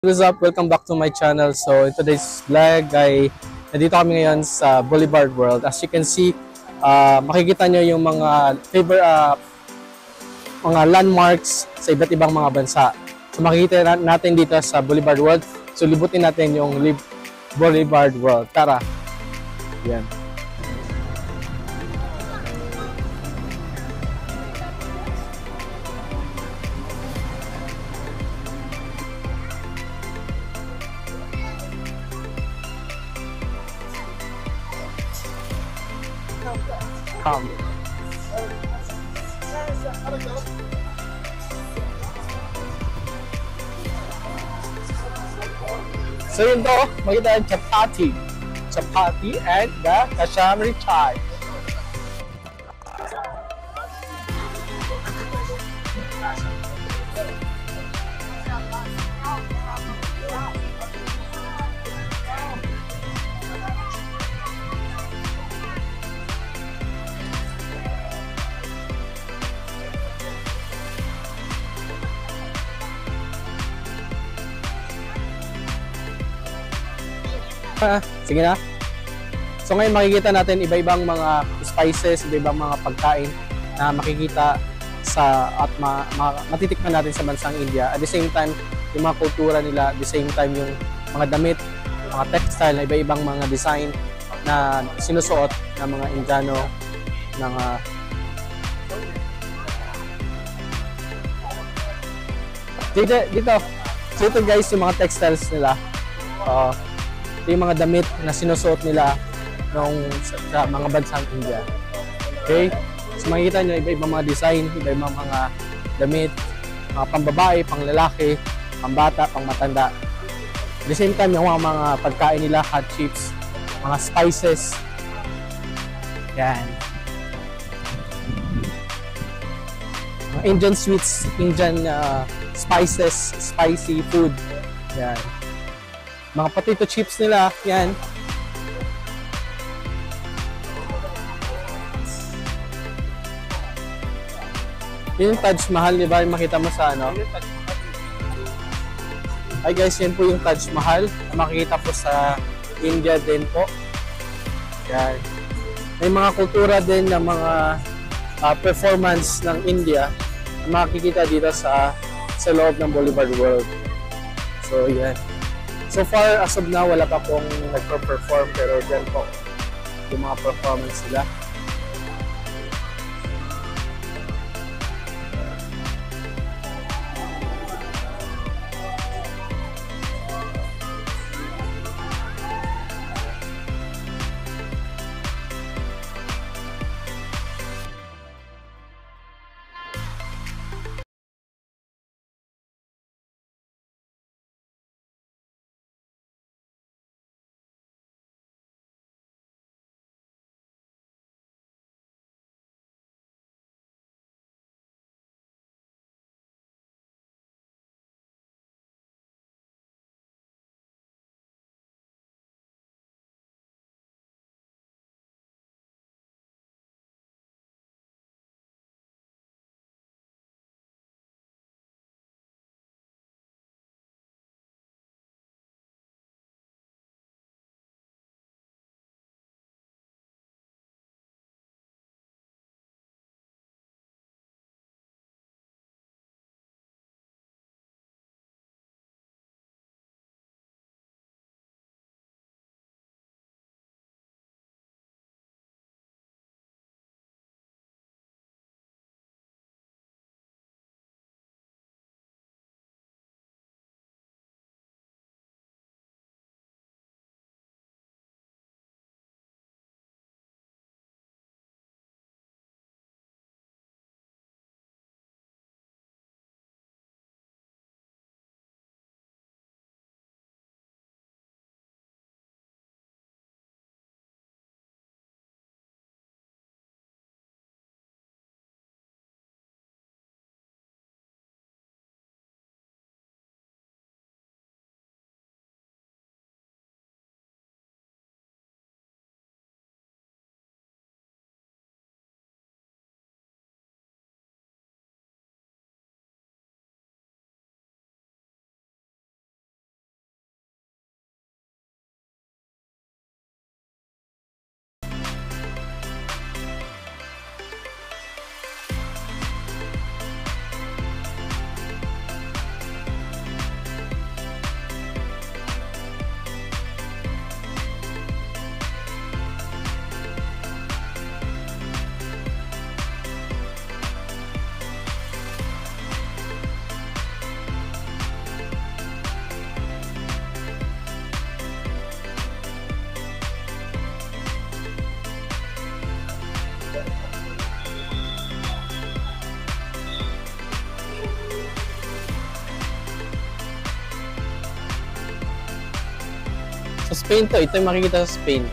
What's up? Welcome back to my channel. So in today's vlog ay nandito kami ngayon sa Boulevard World. As you can see, makikita nyo yung mga mga landmarks sa iba't ibang mga bansa. So makikita natin dito sa Boulevard World. So libutin natin yung Boulevard World. Tara! Yan. Come. So yun to, makita yung chapati and the Kashmiri chai. Sige na. So ngayon makikita natin iba-ibang mga spices, iba-ibang mga pagkain na makikita at matitikman natin sa bansang India. At the same time, yung mga kultura nila, at the same time yung mga damit, mga textile na iba-ibang mga design na sinusuot ng mga Indiano, ng dito. So ito guys, yung mga textiles nila. Ito yung mga damit na sinusuot nila sa mga bansang India. Okay? So makikita nyo, iba-ibang mga design, iba-ibang mga damit, mga pambabae, panglalaki, pambata, pangmatanda. At the same time, yung mga pagkain nila, hot chips, mga spices. Yan. Mga Indian sweets, Indian spices, spicy food. Yan. Mga potato chips nila, yan. Yung Taj Mahal, di ba? Yung makita mo sa ano? Hi guys, yan po yung Taj Mahal. Makikita po sa India din po. Yan. May mga kultura din ng mga performance ng India na makikita dito sa loob ng Boulevard World. So, yan. So far, as of now, wala pa pong nagpo-perform pero dyan po yung mga performance nila. Sa Spain to, ito yung makikita sa Spain.